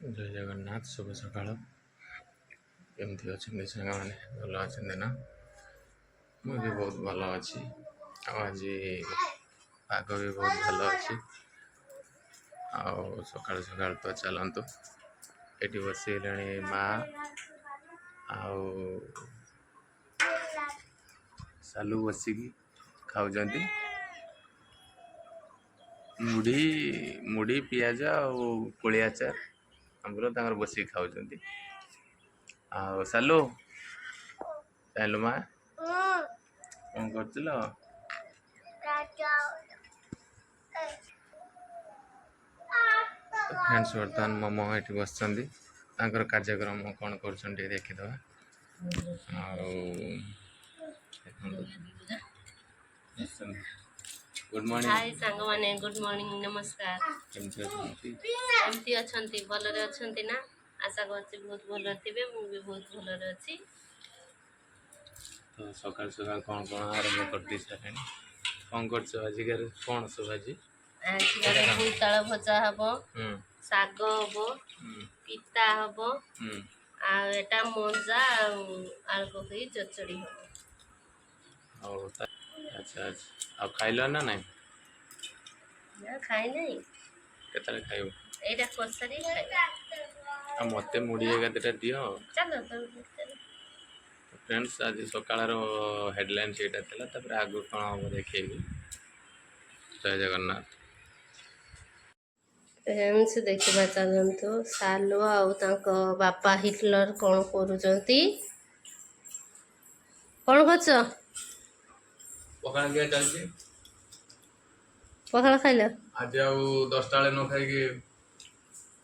जय जगन्नाथ शुभ सकाळ केमती अच्छे सांग मैंने भल अच्छे ना मुझे बहुत भल अच्छी आज पाग भी बहुत भल अच्छी सकाल सकाल तो चलतु ये बसले माँ आउ सालू बसिकी खाऊँ मुढ़ी मुढ़ी पियाज कोली आचार आंबुल बसिक खाऊँ सालू सालू माँ कौन कर फ्रेंड्स बर्तमान मोमो ये बस कार्यक्रम कौन कर देखीद गुड मॉर्निंग हाय सांग माने गुड मॉर्निंग नमस्कार केमती अछंती भलरे अछंती ना आशा करछि बहुत भलरे थिबे मु भी बहुत भलरे अछि तो सकाल सकाल कौन कौन आरंभ कर दी सारे कौन कर आज कौन सब आज बोईताल भजा हबो साग हबो पिता हबो आ एटा मजा आलू पकई चचड़ी हबो अच्छा अच्छा खाइल ना नहीं ना खाई नहीं केतले खाइबो एटा कोसरी खाई मते मुड़ी एगादटा दियो चलो तो फ्रेंड्स आज सकाळर हेडलाइन सेटा थिला तापर आगु कोन हम देखिबी जय जगन्नाथ फ्रेंड्स देखिबा चलंतु सालू आउ तांको बापा हिटलर कोन करूचंती कोन करछ पखाळ के चलची पखाळ खाइला आज आउ 10टा बेले न खाई के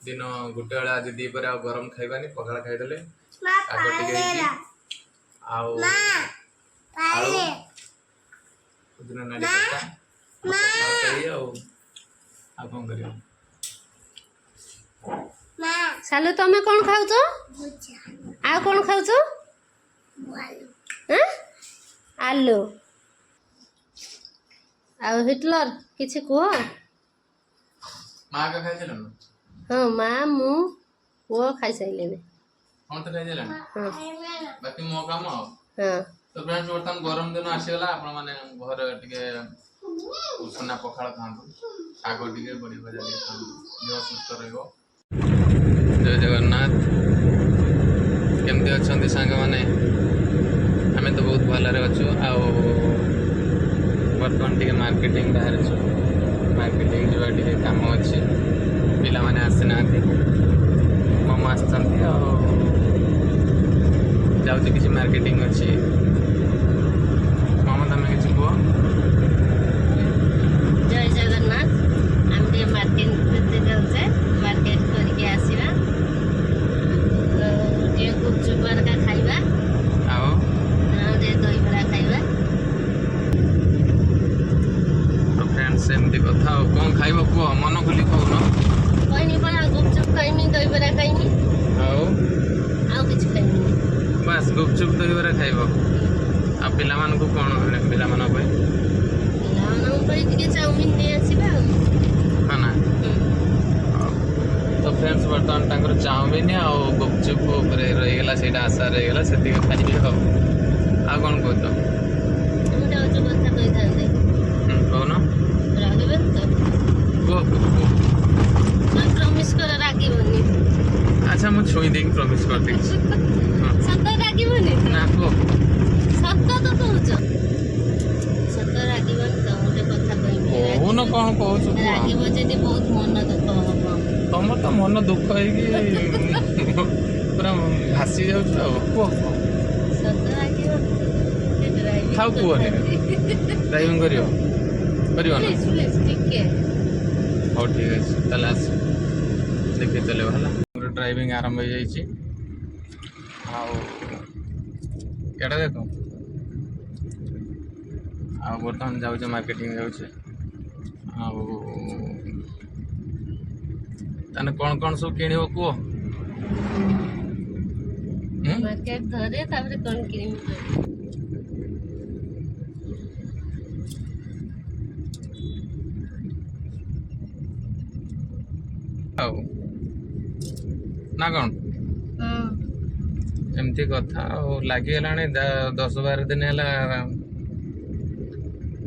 दिन गुटे बेले आज दी पर आ गरम खाइबानी पखाळ खाइ देले आगो टिके आउ आलू पुदीना नाडी पत्ता करी आ कौन करियो सालू तमे कोन खाउछो आ कोन खाउछो आलू आ हिटलर किछि को माँ का खाई चलन हां मां मु वो खाइ सैलेने हम तो खाई चलन हां बाकी मो काम हां तो फ्रेंड्स बर्तमान गरम दिन आसीगला आपण माने घर टिके उसना पखाळ खांतु साग टिके बड़ी भजा टिके खांतु देह सुस्थ रहइबो जय जगन्नाथ केमती अछंती सांग माने हमें तो बहुत भलरे अछु आ बर्तमान टिके मार्केटिंग बाहर छु मार्केटिंग जवा टिके काम अछि पिला माने आसना मोमो आसचंती आ जाऊँ किसी मार्केटिंग अच्छी मामा तुम किसी कह जय जगन्नाथ आम मार्केट करते जाऊे मार्केट करके आसवा गुपचुप का खाइबा आओ दही बड़ा खाइबा तो फ्रेंड्स एमती कथा कौन खाइब कह मन खुली कहन कहनी कौन गुपचुप खाइमी दही बड़ा खाइमी आओ किसी खाइमी बस गुपचुप दही बरा खाइब आ पिला मान को कौन पिला मान पे चाउमिन नहीं आसवा हाँ ना तो फ्रेंड्स बर्तमान तांकर चाउमिन आ गुपचुप रहीगला से आशा रहीगला से खाइबे आ कौन कह कौन प्रमिश कर रागिबनी अच्छा मुझे छुई देख प्रमिश कर दी सत रागिबनी ना को सत तो कहूच सत रागिबनी तो गोटे कथा कहबी कौन कौन कहू रागिब जदि बहुत मन दुख हम तुम तो मन दुख है पूरा भासी जाऊ सत रागिबनी खाऊ कुहनी ड्राइविंग कर हाँ ठीक है ताले आस देखिए चलो है ड्राइविंग आरंभ हो जाइए आटा देख बर्तमान जाऊे मार्केटिंग जाऊे आने कौन कौन सब किण कह मार्केट धरे तापर कोन किनिम आओ ନା କ'ଣ ହଁ ଏମିତି କଥା ଆଉ ଲାଗିଗଲାଣି 10-12 ଦିନ ହେଲା।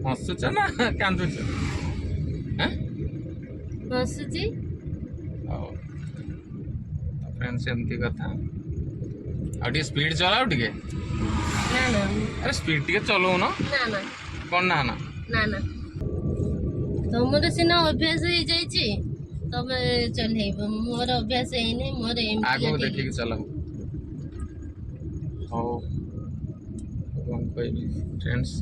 ହସୁଛ ନା କାନ୍ଦୁଛ? ବସୁଛି। ହଉ ଫ୍ରେଣ୍ଡସ୍ ଏମିତି କଥା। ଆଉ ଟିକେ ସ୍ପିଡ୍ ଚଲାଅ ଟିକେ। ନା ନା ଆରେ ସ୍ପିଡ୍ ଟିକେ ଚଲଉନ। ନା ନା କ'ଣ ନା ନା ନା ନା ତମର ସିନା ଅଭ୍ୟାସ ହେଇଯାଇଛି ତମେ ଚଲେଇବ, ମୋର ଅଭ୍ୟାସ ହେଇନି, ମୋର ଏମିତି ଆଗକୁ ଦେଖିକି ଚଲାଅ। ହଉ କ'ଣ କହିବି ଫ୍ରେଣ୍ଡସ୍,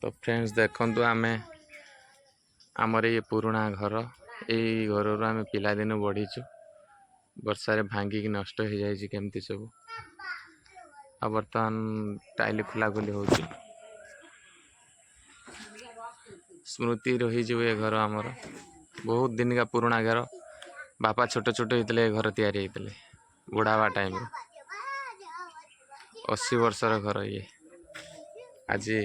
ତ ଫ୍ରେଣ୍ଡସ୍ ଦେଖନ୍ତୁ ଆମେ ଆମର ଏ ପୁରୁଣା ଘର, ଏଇ ଘରରୁ ଆମେ ପିଲାଦିନୁ ବଢ଼ିଛୁ। ବର୍ଷାରେ ଭାଙ୍ଗିକି ନଷ୍ଟ ହେଇଯାଇଛି କେମିତି ସବୁ। ଆଉ ବର୍ତ୍ତମାନ ଟାଇଲ ଖୋଲାଖୋଲି ହେଉଛି। ସ୍ମୃତି ରହିଯିବ ଏ ଘର ଆମର, ବହୁତ ଦିନିକା ପୁରୁଣା ଘର। ବାପା ଛୋଟ ଛୋଟ ହେଇଥିଲେ ଏ ଘର ତିଆରି ହେଇଥିଲେ, ବୁଢ଼ାବା ଟାଇମ୍ରେ। 80 ବର୍ଷର ଘର ଇଏ ଆଜି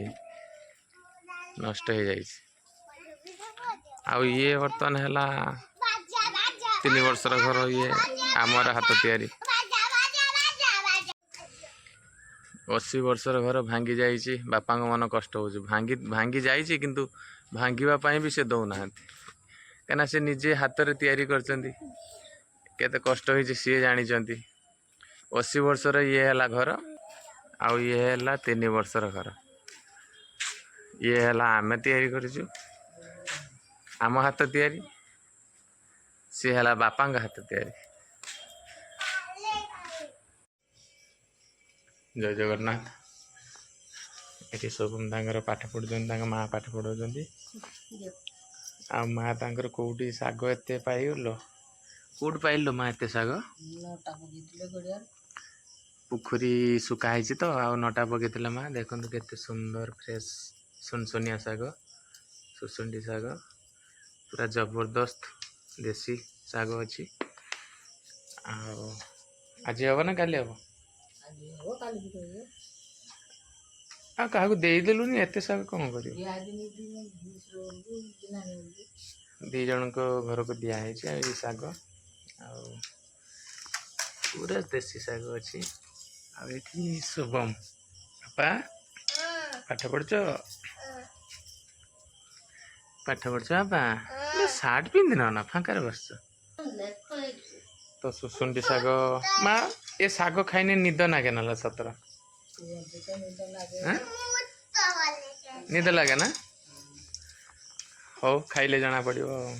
ନଷ୍ଟ ହେଇଯାଇଛି। ଆଉ ଇଏ ବର୍ତ୍ତମାନ ହେଲା 3 ବର୍ଷର ଘର, ଇଏ ଆମର ହାତ ତିଆରି। 80 ବର୍ଷର ଘର ଭାଙ୍ଗି ଯାଇଛି, ବାପାଙ୍କ ମନ କଷ୍ଟ ହେଉଛି। ଭାଙ୍ଗି ଯାଇଛି କିନ୍ତୁ ଭାଙ୍ଗିବା ପାଇଁ ବି ସେ ଦେଉନାହାନ୍ତି, କାହିଁକିନା ସେ ନିଜେ ହାତରେ ତିଆରି କରିଛନ୍ତି। କେତେ କଷ୍ଟ ହେଇଛି ସିଏ ଜାଣିଛନ୍ତି। 80 ବର୍ଷର ଇଏ ହେଲା ଘର, ଆଉ ଇଏ ହେଲା 3 ବର୍ଷର ଘର। ଇଏ ହେଲା ଆମେ ତିଆରି କରିଛୁ, ଆମ ହାତ ତିଆରି। ସିଏ ହେଲା ବାପାଙ୍କ ହାତ ତିଆରି। ଜୟ ଜଗନ୍ନାଥ। ଏଠି ସବୁ ତାଙ୍କର ପାଠ ପଢ଼ୁଛନ୍ତି, ତାଙ୍କ ମାଆ ପାଠ ପଢ଼ାଉଛନ୍ତି। ଆଉ ମାଆ ତାଙ୍କର କୋଉଠି ଶାଗ ଏତେ ପାଇଗଲ? କୋଉଠି ପାଇଲ ମା ଏତେ ଶାଗ? ପୋଖରୀ ଶୁଖା ହେଇଛି ତ, ଆଉ ନଟା ପକେଇଥିଲେ ମା। ଦେଖନ୍ତୁ କେତେ ସୁନ୍ଦର ଫ୍ରେଶ୍ ସୁନସୁନିଆ ଶାଗ, ସୁସୁଣ୍ଡି ଶାଗ, ପୁରା ଜବରଦସ୍ତ ଦେଶୀ ଶାଗ ଅଛି। ଆଉ ଆଜି ହବ ନା କାଲି ହବ? ଆଉ କାହାକୁ ଦେଇଦେଲୁନି, ଏତେ ଶାଗ କ'ଣ କରିବ? 2 ଜଣଙ୍କ ଘରକୁ ଦିଆହେଇଛି ଆଉ ଏଇ ଶାଗ। ଆଉ ପୁରା ଦେଶୀ ଶାଗ ଅଛି। ଆଉ ଏଠି ଶୁଭମ, ବାପା ପାଠ ପଢ଼ୁଛ? ପାଠ ପଢ଼ୁଛ ବାପା? ସାର୍ଟ ପିନ୍ଧିନ ନା, ଫାଙ୍କାରେ ବସିଛ? ତ ସୁସୁଣ୍ଡି ଶାଗ ମା, ଏ ଶାଗ ଖାଇନେ ନିଦ ନାଗେ ନା ସତର? ନିଦ ଲାଗେ ନା? ହଉ ଖାଇଲେ ଜଣା ପଡ଼ିବ ଆଉ।